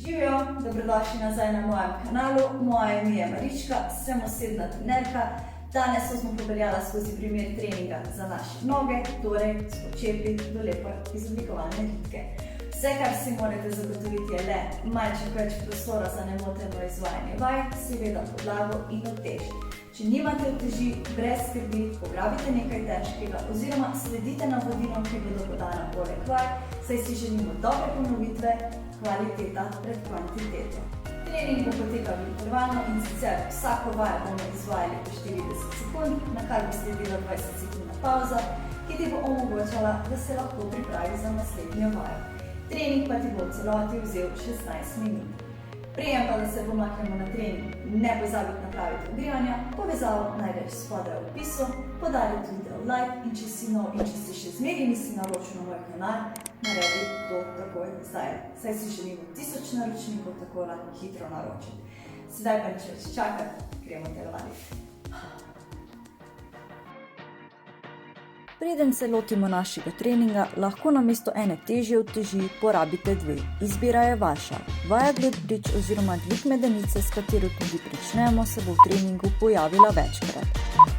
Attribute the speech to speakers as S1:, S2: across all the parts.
S1: Živijo, dobrodošli nazaj na mojem kanalu. Moje ime je Marička, sem osebna trenerka. Danes smo popeljala skozi primer treninga za naše noge, torej s počepi do lepo izoblikovane ritke. Vse, kar si morate zagotoviti, je le malček več prostora za nemoteno izvajanje vaj, seveda podlago in utež. Če nimate uteži, brez skrbi, pograbite nekaj težkega oziroma sledite navodilom, ki bodo podana poleg vaj, saj si želimo dobre ponovitve, kvaliteta pred kvantiteto. Trening bo potekal intervalno in sicer vsako vajo bomo izvajali po 40 sekund, na kar bo sledila 20 sekundna pauza, ki ti bo omogočala, da se lahko pripravi za naslednjo vajo. Trening pa ti bo v celoti vzel 16 minut. Prejem pa, da se pomaknemo na trening, ne pozabiti napraviti ogrevanja, povezavo najdeš spodaj v opisu, podariti video like in če si nov in če si še zmeraj nisi naročil na moj kanal, naredi to takoj zdaj. Saj si želimo 1000 naročnikov tako hitro naročiti. Sedaj pa nič več čakati, gremo telovaditi. Preden se lotimo našega treninga, lahko namesto ene težje uteži porabite dve. Izbira je vaša. Vaja glute bridge oziroma dvig medenice, s katero tudi pričnemo, se bo v treningu pojavila večkrat.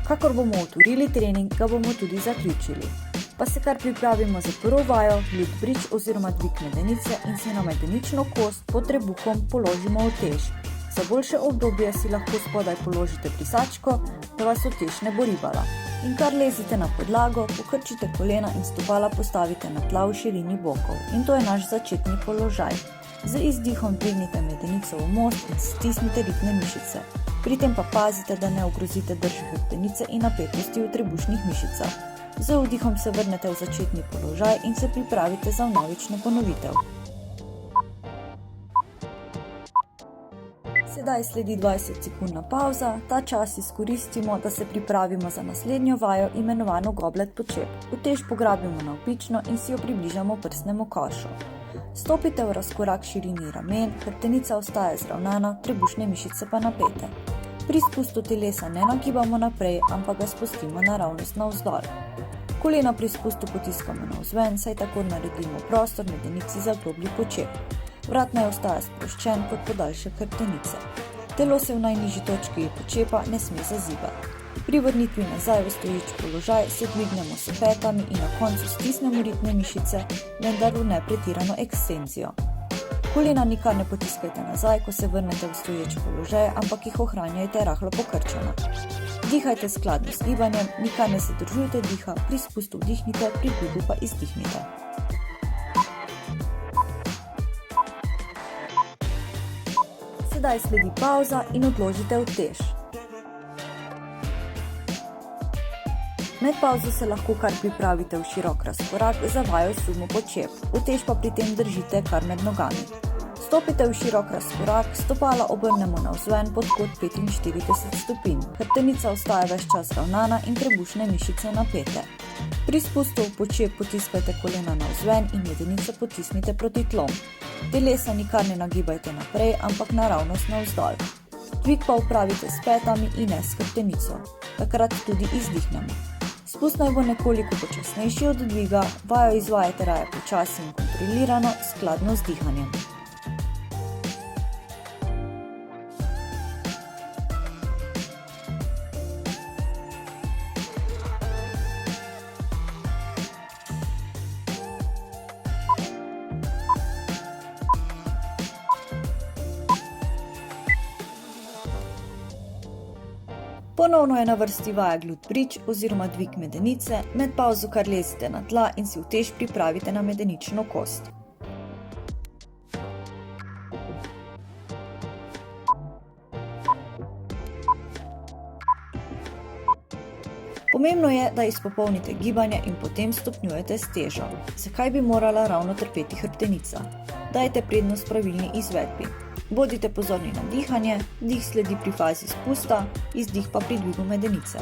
S1: Kakor bomo otvorili trening, ga bomo tudi zaključili. Pa se kar pripravimo za prvo vajo, glute bridge oziroma dvig medenice in si na medenično kost pod trebuhom položimo utež. Za boljše obdobje si lahko spodaj položite brisačko, da vas utež ne bo ribala. In kar lezite na podlago, pokrčite kolena in stopala postavite na tla v širini bokov. In to je naš začetni položaj. Z izdihom dvignite medenico v most in stisnite ritne mišice. Pri tem pa pazite, da ne ogrozite drži hrbtenice in napetosti v trebušnih mišicah. Z vdihom se vrnete v začetni položaj in se pripravite za vnovično ponovitev. Sedaj sledi 20-sekundna pauza, ta čas izkoristimo, da se pripravimo za naslednjo vajo imenovano goblet počep. Utež pograbimo navpično in si jo približamo prsnemu košu. Stopite v razkorak širini ramen, hrbtenica ostaja zravnana, trebušne mišice pa napete. Pri spustu telesa ne nagibamo naprej, ampak ga spustimo naravnost navzdol. Kolena pri spustu potiskamo navzven, saj tako naredimo prostor medenici za globlji počep. Vrat naj ostaja sproščen kot podaljšek hrbtenice. Telo se v najnižji točki počepa ne sme zazibati. Pri vrnitvi nazaj v stoječ položaj se dvignemo s petami in na koncu stisnemo ritne mišice, vendar v nepretirano ekstenzijo. Kolena nikar ne potiskajte nazaj, ko se vrnete v stoječ položaj, ampak jih ohranjajte rahlo pokrčena. Dihajte skladno s gibanjem, nikar ne zadržujte diha, pri spustu vdihnite, pri dvigu pa izdihnite. Sedaj sledi pauza in odložite utež. Med pauzo se lahko kar pripravite v širok razkorak za vajo sumo počep. Utež pa pri tem držite kar med nogami. Stopite v širok razkorak, stopala obrnemo navzven pod kot 45 stopinj. Hrbtenica ostaja ves čas ravnana in trebušne mišice napete. Pri spustu v počep potiskajte kolena navzven in medenico potisnite proti tlom. Telesa nikar ne nagibajte naprej, ampak naravnost navzdol. Dvig pa upravite s petami in ne s hrbtenico. Takrat tudi izdihnemo. Spust naj bo nekoliko počasnejši od dviga, vajo izvajajte raje počasi in kontrolirano, skladno z dihanjem. Ponovno je na vrsti vaja glute bridge oziroma dvig medenice, med pauzo kar lezite na tla in si utež pripravite na medenično kost. Pomembno je, da izpopolnite gibanje in potem stopnjujete s težo. Zakaj bi morala ravno trpeti hrbtenica? Dajte prednost pravilni izvedbi. Bodite pozorni na dihanje, dih sledi pri fazi spusta, izdih pa pri dvigu medenice.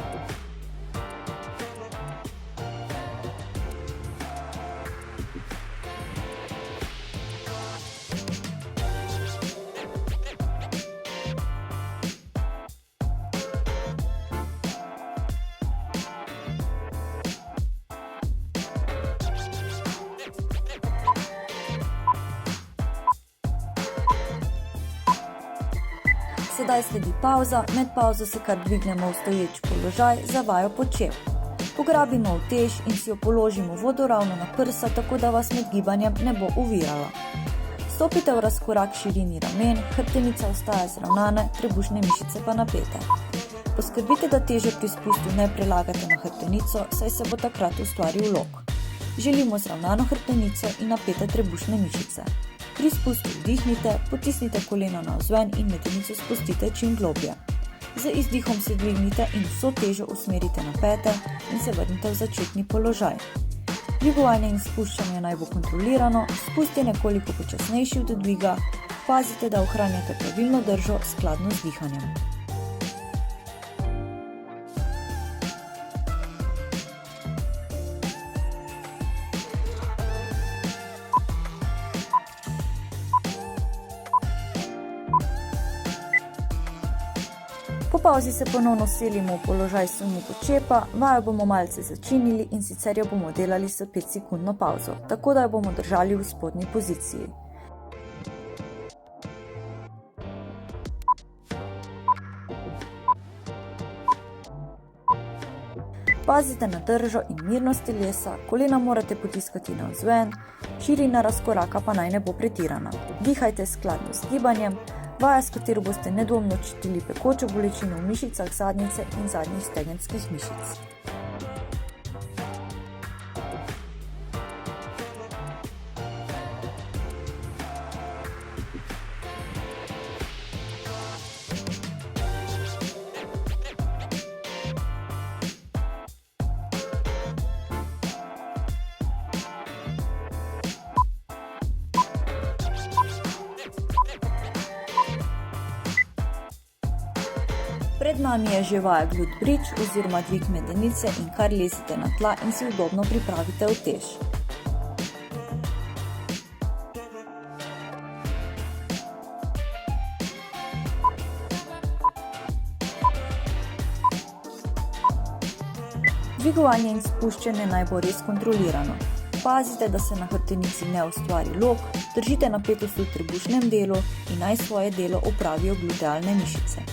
S1: Sedaj sledi pavza, med pavzo se kar dvignemo v stoječ položaj za vajo počep. Pograbimo utež in si jo položimo vodoravno na prsa, tako da vas med gibanjem ne bo ovirala. Stopite v razkorak širini ramen, hrbtenica ostaja zravnana, trebušne mišice pa napete. Poskrbite, da težo pri spustu ne prelagate na hrbtenico, saj se bo takrat ustvaril lok. Želimo zravnano hrbtenico in napete trebušne mišice. Pri spustu vdihnite, potisnite koleno navzven in medenico spustite čim globlje. Z izdihom se dvignite in vso težo usmerite na pete in se vrnite v začetni položaj. Dvigovanje in spuščanje naj bo kontrolirano, spust je nekoliko počasnejši od dviga, pazite, da ohranjate pravilno držo skladno z dihanjem. Po pavzi se ponovno selimo v položaj sumu počepa, vajo bomo malce začinili in sicer jo bomo delali s 5-sekundno pavzo, tako da jo bomo držali v spodnji poziciji. Pazite na držo in mirnost telesa, kolena morate potiskati navzven, širina razkoraka pa naj ne bo pretirana. Dihajte skladno z gibanjem, vaja, s katero boste nedvomno čutili pekočo bolečino v mišicah zadnjice in zadnjih stegenskih mišic. Pred nami je že vaja glute bridge oziroma dvig medenice in kar lezite na tla in si udobno pripravite utež. Dvigovanje in spuščanje naj bo res kontrolirano. Pazite, da se na hrbtenici ne ustvari lok, držite napetost v trebušnem delu in naj svoje delo opravijo glutealne mišice.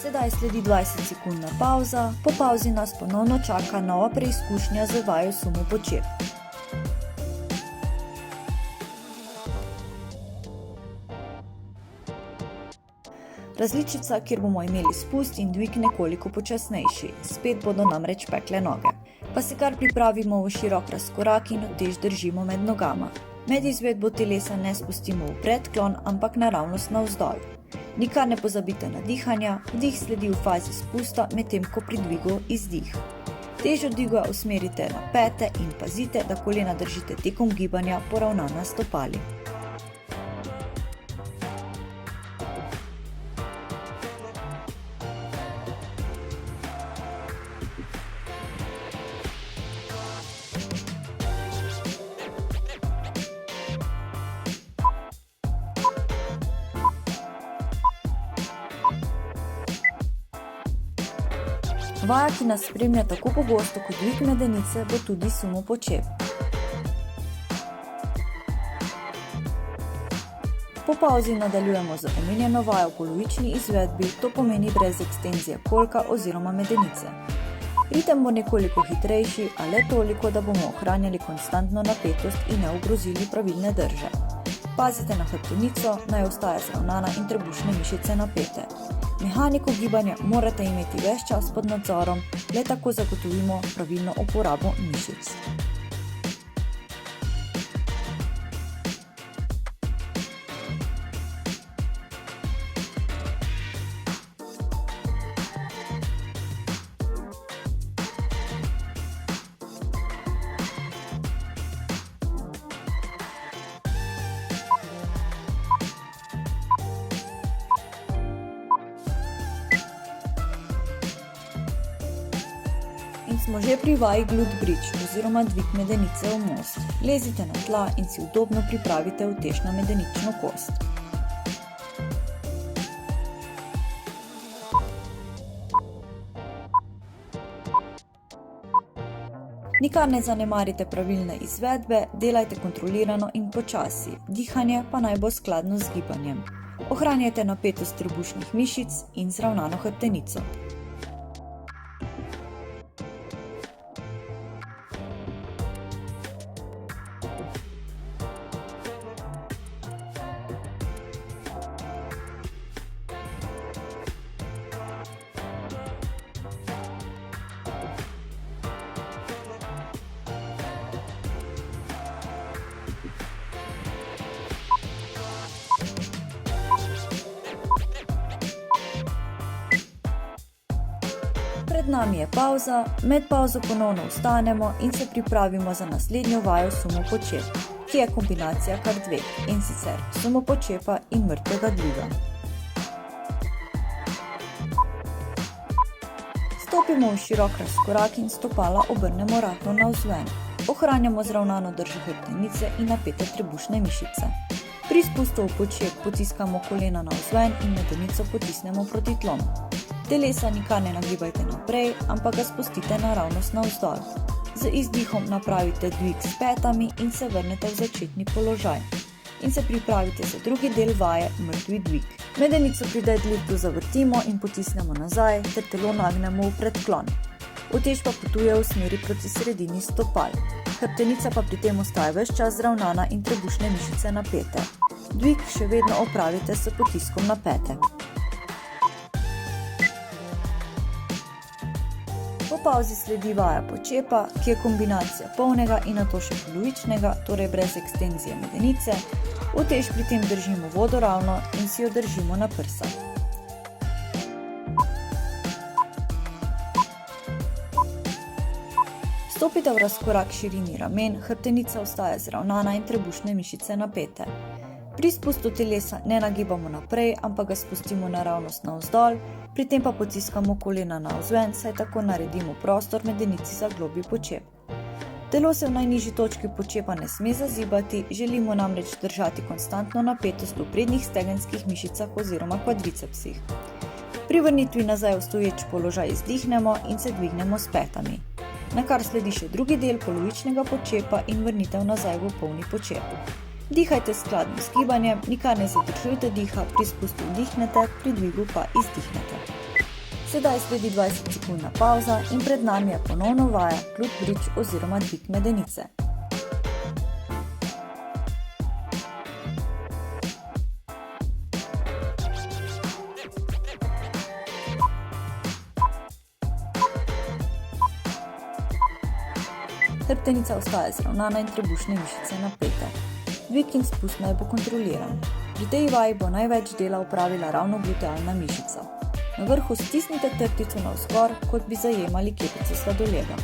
S1: Sedaj sledi 20-sekundna pavza, po pavzi nas ponovno čaka nova preizkušnja z vajo sumo počep. Različica, kjer bomo imeli spust in dvig nekoliko počasnejši, spet bodo namreč pekle noge. Pa se kar pripravimo v širok razkorak in utež držimo med nogama. Med izvedbo telesa ne spustimo v predklon, ampak naravnost navzdol. Nikar ne pozabite na dihanja, vdih sledi v fazi spusta, medtem ko pri dvigu izdih. Težo dviga usmerite na pete in pazite, da kolena držite tekom gibanja poravnana s stopali. Vaja, ki nas spremlja tako pogosto kot dvig medenice, bo tudi sumo počep. Po pavzi nadaljujemo z omenjeno vajo v polovični izvedbi, to pomeni brez ekstenzije kolka oziroma medenice. Ritem bo nekoliko hitrejši, a le toliko, da bomo ohranjali konstantno napetost in ne ogrozili pravilne drže. Pazite na hrbtenico, naj ostaja zravnana in trebušne mišice napete. Mehaniko gibanja morate imeti ves čas pod nadzorom, le tako zagotovimo pravilno uporabo mišic. Smo že pri vaji glute bridge oziroma dvig medenice v most. Lezite na tla in si udobno pripravite utež na medenično kost. Nikar ne zanemarite pravilne izvedbe, delajte kontrolirano in počasi, dihanje pa naj bo skladno z gibanjem. Ohranjajte napetost trebušnih mišic in zravnano hrbtenico. Pred nami je pavza, med pavzo ponovno vstanemo in se pripravimo za naslednjo vajo sumopočep, ki je kombinacija kar dveh, in sicer sumopočepa in mrtvega dviga. Stopimo v širok razkorak in stopala obrnemo rahlo navzven. Ohranjamo zravnano držo hrbtenice in napete trebušne mišice. Pri spustu v počep potiskamo kolena navzven in medenico potisnemo proti tlom. Telesa nikar ne nagibajte naprej, ampak ga spustite naravnost navzdol. Z izdihom napravite dvig s petami in se vrnete v začetni položaj. In se pripravite za drugi del vaje, mrtvi dvig. Medenico pri deadliftu zavrtimo in potisnemo nazaj ter telo nagnemo v predklon. Utež pa potuje v smeri proti sredini stopal. Hrbtenica pa pri tem ostaja ves čas zravnana in trebušne mišice napete. Dvig še vedno opravite s potiskom na pete. Po pavzi sledi vaja počepa, ki je kombinacija polnega in nato še polovičnega, torej brez ekstenzije medenice. Utež pri tem držimo vodo ravno in si jo držimo na prsah. Stopite v razkorak širini ramen, hrbtenica ostaja zravnana in trebušne mišice napete. Pri spustu telesa ne nagibamo naprej, ampak ga spustimo naravnost navzdol, pri tem pa potiskamo kolena navzven, saj tako naredimo prostor medenici za globlji počep. Telo se v najnižji točki počepa ne sme zazibati, želimo namreč držati konstantno napetost v prednjih stegenskih mišicah oziroma kvadricepsih. Pri vrnitvi nazaj v stoječ položaj izdihnemo in se dvignemo s petami. Nakar sledi še drugi del polovičnega počepa in vrnitev nazaj v polni počep. Dihajte skladno s gibanjem, nikar ne zadržujte diha, pri spustu vdihnete, pri dvigu pa izdihnete. Sedaj sledi 20-sekundna pavza in pred nami je ponovno vaja glute bridge oziroma dvig medenice. Hrbtenica ostaja zravnana in trebušne mišice napete. Dvig in spust naj bo kontroliran. Pri tej vaji bo največ dela opravila ravno glutealna mišica. Na vrhu stisnite trtico navzgor, kot bi zajemali kepico sladoleda.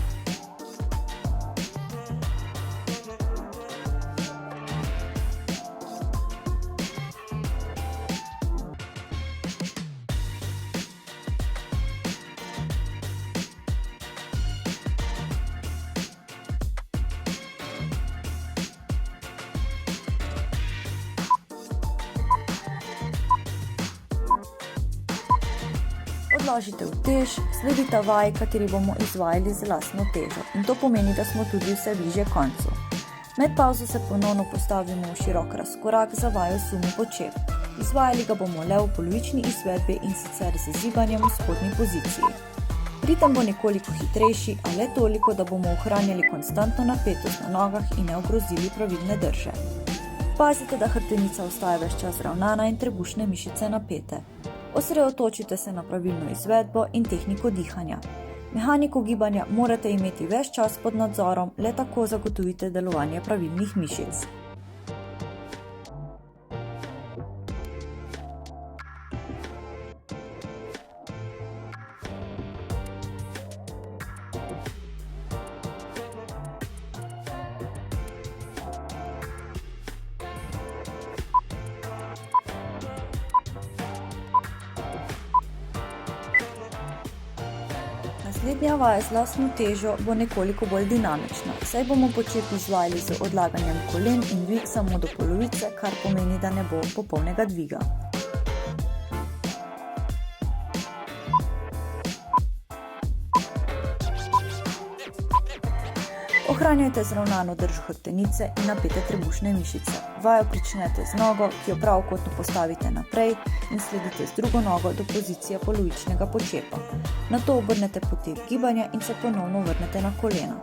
S1: Odložite utež, sledi ta vaj, kateri bomo izvajali z lastno težo, in to pomeni, da smo tudi vse bližje koncu. Med pavzo se ponovno postavimo v širok razkorak za vajo sumopočep. Izvajali ga bomo le v polovični izvedbi in sicer z zibanjem v spodnji poziciji. Ritem bo nekoliko hitrejši, a le toliko, da bomo ohranjali konstantno napetost na nogah in ne ogrozili pravilne drže. Pazite, da hrbtenica ostaja ves čas ravnana in trebušne mišice napete. Osredotočite se na pravilno izvedbo in tehniko dihanja. Mehaniko gibanja morate imeti ves čas pod nadzorom, le tako zagotovite delovanje pravilnih mišic. Naslednja vaja z lastno težo bo nekoliko bolj dinamična, saj bomo počep izvajali z odlaganjem kolen in dvig samo do polovice, kar pomeni, da ne bo popolnega dviga. Ohranjajte zravnano držo hrbtenice in napete trebušne mišice. Vajo pričnete z nogo, ki jo pravokotno postavite naprej in sledite z drugo nogo do pozicije polovičnega počepa. Nato obrnete potek gibanja in se ponovno vrnete na kolena.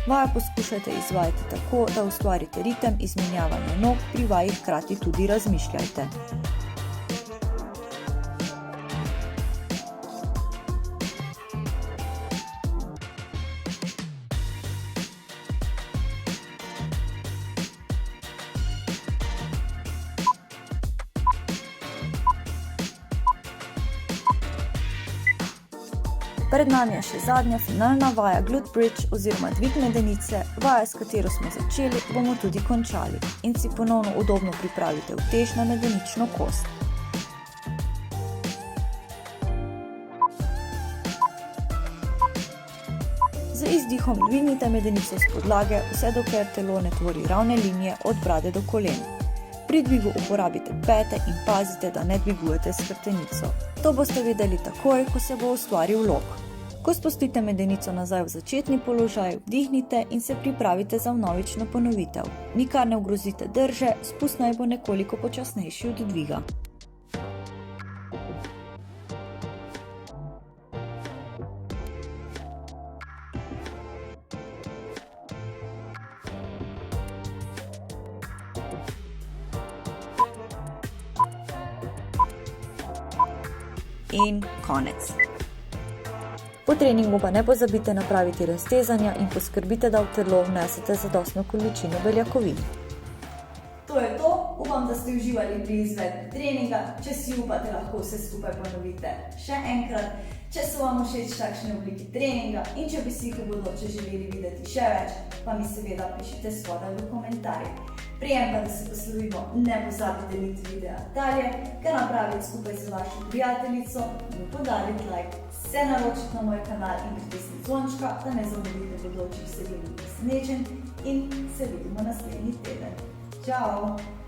S1: Vajo poskušajte izvajati tako, da ustvarite ritem izmenjavanja nog, pri vaji hkrati tudi razmišljajte. Pred nami je še zadnja finalna vaja glute bridge oziroma dvig medenice, vaja, s katero smo začeli, bomo tudi končali in si ponovno udobno pripravite utež na medenično kost. Z izdihom dvignite medenico s podlage, vse dokler telo ne tvori ravne linije od brade do kolen. Pri dvigu uporabite pete in pazite, da ne dvigujete s hrbtenico. To boste videli takoj, ko se bo ustvaril lok. Ko spustite medenico nazaj v začetni položaj, vdihnite in se pripravite za vnovično ponovitev. Nikar ne ogrozite drže, spust naj bo nekoliko počasnejši od dviga. In konec. Po treningu pa ne pozabite napraviti raztezanja in poskrbite, da v telo vnesete zadostno količino beljakovin. To je to, upam, da ste uživali pri izvedbi treninga. Če si upate, lahko vse skupaj ponovite še enkrat. Če so vam všeč takšne oblike treninga in če bi si jih v bodoče želeli videti še več, pa mi seveda pišite spodaj v komentarjih. Prijem pa, da se poslovimo, ne pozabite niti videa dalje, ga napraviti skupaj z vašo prijateljico, mu podariti like, se naročiti na moj kanal in pritisniti zvončka, da ne zamudite bodočih vsebin in presenečenj in se vidimo naslednji teden. Čau!